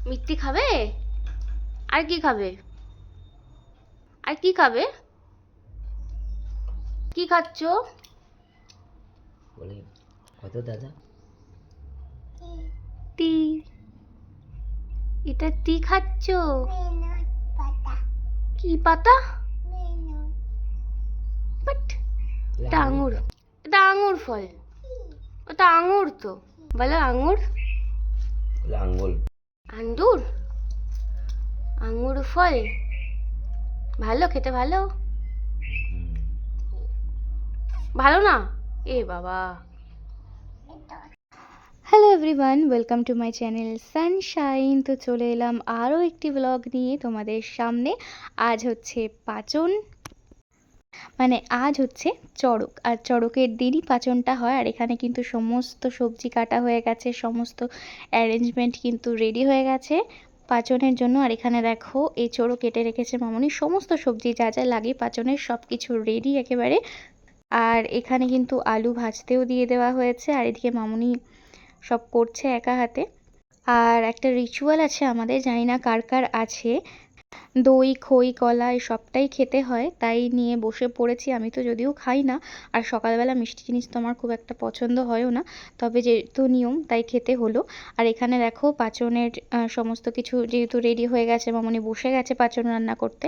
মিষ্টি খাবে? আর কি খাবে? আর কি খাবে? কি খাচ্ছ? বলে কত দাদা? টি। এটা টি খাচ্ছ? কি পাতা? বাট এটা আঙুর। এটা আঙুর ফল। ওটা আঙুর তো। বলো আঙুর। আঙ্গুল। আঙ্গুর। আঙুর ফল ভালো খেতে, ভালো ভালো না? এ বাবা। Hello everyone, welcome to my channel Sunshine. তো চলে এলাম আরও একটি ব্লগ নিয়ে তোমাদের সামনে। আজ হচ্ছে পাঁচন, মানে আজ হচ্ছে চড়ক, আর চড়কের দিনই পাঁচনটা হয়। আর এখানে কিন্তু সমস্ত সবজি কাটা হয়ে গেছে, সমস্ত অ্যারেঞ্জমেন্ট কিন্তু রেডি হয়ে গেছে পাঁচনের জন্য। আর এখানে দেখো এই চড়ক কেটে রেখেছে মামনি, সমস্ত সবজি যা যা লাগে পাঁচনের সব কিছু রেডি একেবারে। আর এখানে কিন্তু আলু ভাজতেও দিয়ে দেওয়া হয়েছে, আর এদিকে মামনি সব করছে একা হাতে। আর একটা রিচুয়াল আছে আমাদের, জানি না কার কার আছে, দই খই কলা এই সবটাই খেতে হয়, তাই নিয়ে বসে পড়েছি। আমি তো যদিও খাই না, আর সকালবেলা মিষ্টি জিনিস তো আমার খুব একটা পছন্দ হয়ও না, তবে যেহেতু নিয়ম তাই খেতে হলো। আর এখানে দেখো পাঁচনের সমস্ত কিছু যেহেতু রেডি হয়ে গেছে, মামনি বসে গেছে পাঁচন রান্না করতে।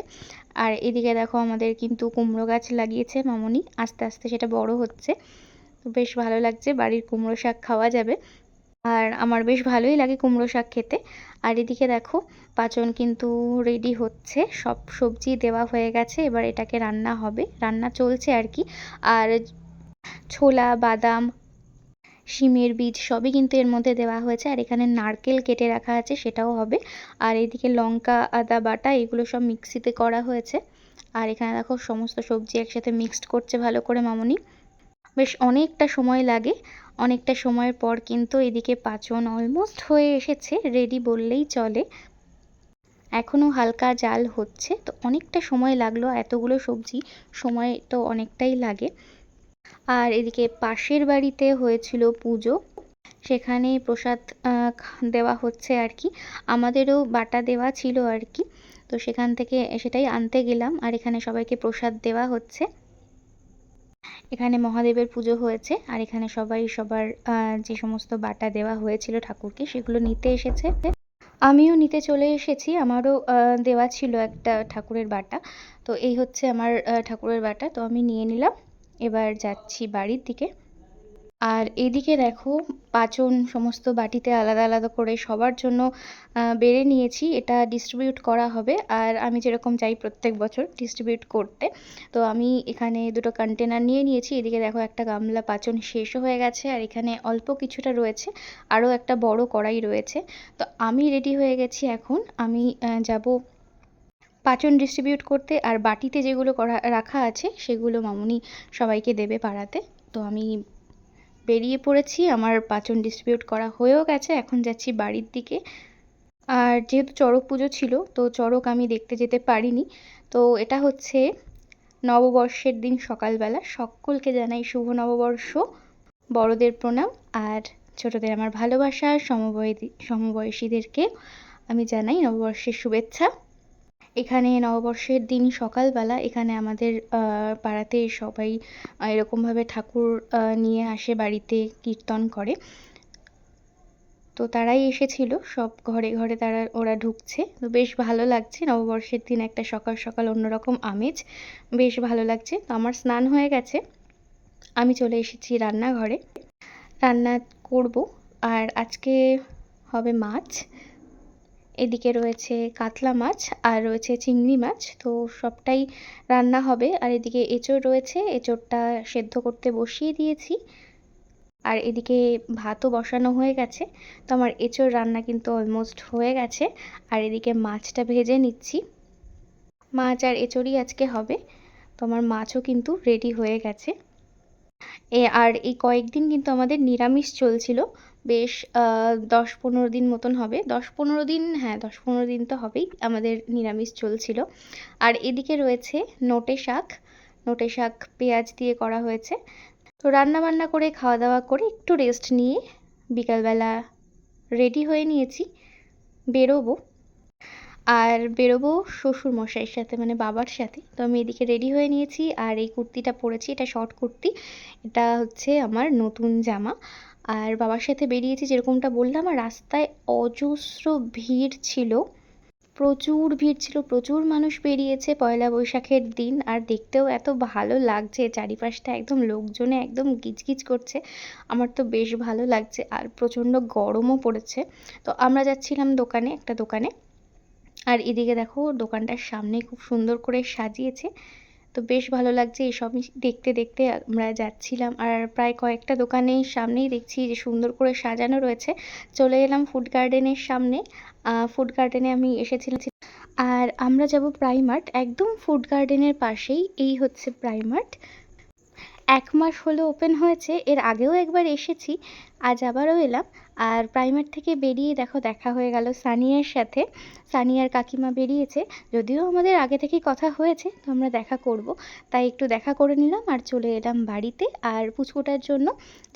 আর এদিকে দেখো আমাদের কিন্তু কুমড়ো গাছ লাগিয়েছে মামনি, আস্তে আস্তে সেটা বড় হচ্ছে। তো বেশ ভালো লাগছে, বাড়ির কুমড়ো শাক খাওয়া যাবে। আর আমার বেশ ভালোই লাগে কুমড়ো শাক খেতে। আর এদিকে দেখো পাঁচন কিন্তু রেডি হচ্ছে, সব সবজি দেওয়া হয়ে গেছে, এবার এটাকে রান্না হবে, রান্না চলছে আর কি। আর ছোলা বাদাম শিমের বীজ সবই কিন্তু এর মধ্যে দেওয়া হয়েছে। আর এখানে নারকেল কেটে রাখা আছে, সেটাও হবে। আর এদিকে লঙ্কা আদা বাটা এগুলো সব মিক্সিতে করা হয়েছে। আর এখানে দেখো সমস্ত সবজি একসাথে মিক্সড করছে ভালো করে মামনি। বেশ অনেকটা সময় লাগে, অনেকটা সময়ের পর কিন্তু এদিকে পাঁচন অলমোস্ট হয়ে এসেছে, রেডি বললেই চলে। এখনও হালকা জাল হচ্ছে, তো অনেকটা সময় লাগলো, এতগুলো সবজি সময় তো অনেকটাই লাগে। আর এদিকে পাশের বাড়িতে হয়েছিল পুজো, সেখানে প্রসাদ দেওয়া হচ্ছে আর কি। আমাদেরও বাটা দেওয়া ছিল আর কি, তো সেখান থেকে সেটাই আনতে গেলাম। আর এখানে সবাইকে প্রসাদ দেওয়া হচ্ছে। এখানে মহাদেবের পুজো হয়েছে, আর এখানে সবাই সবার যে সমস্ত বাটা দেওয়া হয়েছিল ঠাকুরকে সেগুলো নিতে এসেছে। আমিও নিতে চলে এসেছি, আমারও দেওয়া ছিল একটা ঠাকুরের বাটা। তো এই হচ্ছে আমার ঠাকুরের বাটা, তো আমি নিয়ে নিলাম। এবার যাচ্ছি বাড়ির দিকে। আর এদিকে দেখো পাঁচন সমস্ত বাটিতে আলাদা আলাদা করে সবার জন্য বেড়ে নিয়েছি, এটা ডিস্ট্রিবিউট করা হবে। আর আমি যেরকম চাই প্রত্যেক বছর ডিস্ট্রিবিউট করতে, তো আমি এখানে দুটো কন্টেনার নিয়ে নিয়েছি। এদিকে দেখো একটা গামলা পাঁচন শেষও হয়ে গেছে, আর এখানে অল্প কিছুটা রয়েছে, আরও একটা বড় কড়াই রয়েছে। তো আমি রেডি হয়ে গেছি, এখন আমি যাব পাঁচন ডিস্ট্রিবিউট করতে। আর বাটিতে যেগুলো করা রাখা আছে সেগুলো মামুনি সবাইকে দেবে পাড়াতে। তো আমি বেরিয়ে পড়েছি, আমার পাঁচন ডিস্ট্রিবিউট করা হয়েও গেছে, এখন যাচ্ছি বাড়ির দিকে। আর যেহেতু চড়ক পুজো ছিল, তো চড়ক আমি দেখতে যেতে পারিনি। তো এটা হচ্ছে নববর্ষের দিন সকালবেলা, সকলকে জানাই শুভ নববর্ষ, বড়দের প্রণাম, আর ছোটদের আমার ভালোবাসা, সমবয়সীদেরকে আমি জানাই নববর্ষের শুভেচ্ছা। এখানে নববর্ষের দিন সকালবেলা এখানে আমাদের পাড়াতে সবাই এরকমভাবে ঠাকুর নিয়ে আসে, বাড়িতে কীর্তন করে। তো তারাই এসেছিল, সব ঘরে ঘরে ওরা ঢুকছে, তো বেশ ভালো লাগছে। নববর্ষের দিন একটা সকাল সকাল অন্যরকম আমেজ, বেশ ভালো লাগছে। তো আমার স্নান হয়ে গেছে, আমি চলে এসেছি রান্নাঘরে, রান্না করব। আর আজকে হবে মাছ, এদিকে রয়েছে কাতলা মাছ আর রয়েছে চিংড়ি মাছ, তো সবটাই রান্না হবে। আর এদিকে এঁচোড় রয়েছে, এঁচোড়টা সেদ্ধ করতে বসিয়ে দিয়েছি। আর এদিকে ভাতও বসানো হয়ে গেছে, তো আমার এঁচোড় রান্না কিন্তু অলমোস্ট হয়ে গেছে। আর এদিকে মাছটা ভেজে নিচ্ছি, মাছ আর এঁচোড়ই আজকে হবে। তো আমার মাছও কিন্তু রেডি হয়ে গেছে। আর এই কয়েকদিন কিন্তু আমাদের নিরামিষ চলছিল, বেশ 10-15 দিন মতন হবে, 10-15 দিন, হ্যাঁ 10-15 দিন তো হবেই আমাদের নিরামিষ চলছিল। আর এদিকে রয়েছে নোটে শাক, নোটে শাক পেঁয়াজ দিয়ে করা হয়েছে। তো রান্না বান্না করে খাওয়া দাওয়া করে একটু রেস্ট নিয়ে বিকালবেলা রেডি হয়ে নিয়েছি, বেরোবো, আর বেরোবো শ্বশুরমশাইয়ের সাথে, মানে বাবার সাথে। তো আমি এদিকে রেডি হয়ে নিয়েছি, আর এই কুর্তিটা পরেছি, এটা শর্ট কুর্তি। এটা হচ্ছে আমার নতুন জামা। আর বাবার সাথে বেরিয়েছি, যেরকমটা বললাম। আর রাস্তায় অজস্র ভিড় ছিল, প্রচুর ভিড় ছিল, প্রচুর মানুষ বেরিয়েছে পয়লা বৈশাখের দিন। আর দেখতেও এত ভালো লাগছে, চারিপাশটা একদম লোকজনে একদম গিজগিজ করছে। আমার তো বেশ ভালো লাগছে, আর প্রচণ্ড গরমও পড়েছে। তো আমরা যাচ্ছিলাম দোকানে, একটা দোকানে। আর এদিকে দেখো দোকানটার সামনে খুব সুন্দর করে সাজিয়েছে, তো বেশ ভালো লাগছে এইসবই দেখতে দেখতে আমরা যাচ্ছিলাম। আর প্রায় কয়েকটা দোকানের সামনেই দেখছি যে সুন্দর করে সাজানো রয়েছে। চলে এলাম ফুড গার্ডেনের সামনে। ফুড গার্ডেনে আমি এসেছিলাম, আর আমরা যাব প্রাইমার্ট, একদম ফুড গার্ডেনের পাশেই এই হচ্ছে প্রাইমার্ট। 1 মাস হলো ওপেন হয়েছে, এর আগেও একবার এসেছি, আজ আবারও এলাম। আর প্রাইমার্ট থেকে বেরিয়ে দেখো দেখা হয়ে গেল সানিয়ার সাথে। সানিয়ার কাকিমা বেরিয়েছে, যদিও আমাদের আগে থেকেই কথা হয়েছে, তো আমরা দেখা করব, তাই একটু দেখা করে নিলাম আর চলে এলাম বাড়িতে। আর পুচকুটার জন্য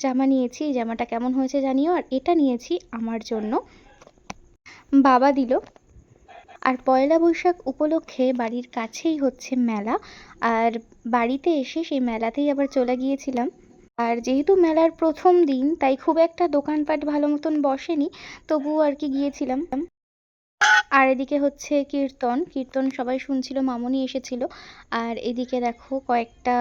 জামা নিয়েছি, এই জামাটা কেমন হয়েছে জানিও। আর এটা নিয়েছি আমার জন্য, বাবা দিল। আর পয়লা বৈশাখ উপলক্ষে বাড়ির কাছেই হচ্ছে মেলা, আর বাড়িতে এসে সেই মেলাতেই আবার চলে গিয়েছিলাম। আর যেহেতু মেলার প্রথম দিন, তাই খুব একটা দোকানপাট ভালো মতন বসেনি, তবুও আর কি গিয়েছিলাম। আর এদিকে হচ্ছে কীর্তন, কীর্তন সবাই শুনছিল, মামনি এসেছিল। আর এদিকে দেখো কয়েকটা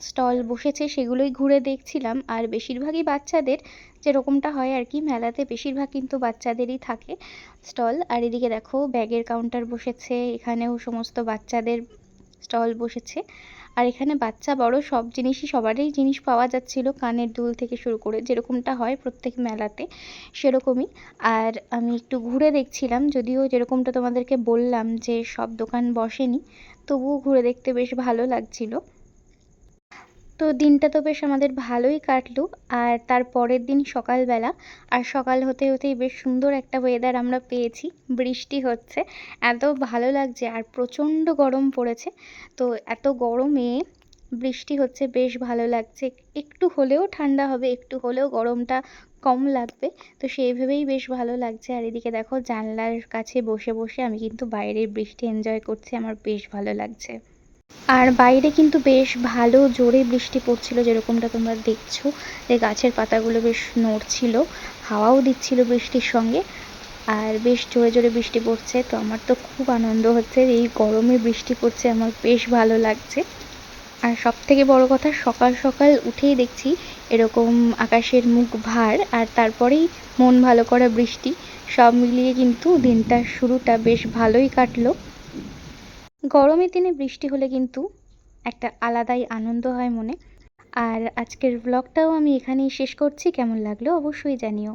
স্টল বসেছে, সেগুলোই ঘুরে দেখছিলাম। আর বেশিরভাগই বাচ্চাদের, যেরকমটা হয় আর কি মেলাতে, বেশিরভাগ কিন্তু বাচ্চাদেরই থাকে স্টল। আর এদিকে দেখো ব্যাগের কাউন্টার বসেছে, এখানেও সমস্ত বাচ্চাদের স্টল বসেছে। আর এখানে বাচ্চা বড় সব জিনিসই, সবারই জিনিস পাওয়া যাচ্ছিল, কানের দুল থেকে শুরু করে, যেরকমটা হয় প্রত্যেক মেলাতে সেরকমই। আর আমি একটু ঘুরে দেখছিলাম, যদিও যেরকমটা তোমাদেরকে বললাম যে সব দোকান বসেনি, তবুও ঘুরে দেখতে বেশ ভালো লাগছিল। তো দিনটা তো বেশ আমাদের ভালোই কাটলো। আর তার পরের দিন সকালবেলা, আর সকাল হতে হতেই বেশ সুন্দর একটা ওয়েদার আমরা পেয়েছি, বৃষ্টি হচ্ছে, এত ভালো লাগছে। আর প্রচণ্ড গরম পড়েছে, তো এত গরমে বৃষ্টি হচ্ছে, বেশ ভালো লাগছে। একটু হলেও ঠান্ডা হবে, একটু হলেও গরমটা কম লাগবে, তো সেই ভেবেই বেশ ভালো লাগছে। আর এদিকে দেখো জানলার কাছে বসে বসে আমি কিন্তু বাইরের বৃষ্টি এনজয় করছি, আমার বেশ ভালো লাগছে। আর বাইরে কিন্তু বেশ ভালো জোরে বৃষ্টি পড়ছিল, যেরকমটা তোমরা দেখছো যে গাছের পাতাগুলো বেশ নড়ছিল, হাওয়াও দিচ্ছিল বৃষ্টির সঙ্গে। আর বেশ জোরে জোরে বৃষ্টি পড়ছে, তো আমার তো খুব আনন্দ হচ্ছে, এই গরমে বৃষ্টি পড়ছে, আমার বেশ ভালো লাগছে। আর সবথেকে বড় কথা, সকাল সকাল উঠেই দেখছি এরকম আকাশের মুখ ভার, আর তারপরেই মন ভালো করা বৃষ্টি, সব মিলিয়ে কিন্তু দিনটার শুরুটা বেশ ভালোই কাটলো। গরমের দিনে বৃষ্টি হলে কিন্তু একটা আলাদাই আনন্দ হয় মনে। আর আজকের ব্লগটাও আমি এখানেই শেষ করছি, কেমন লাগলো অবশ্যই জানিও।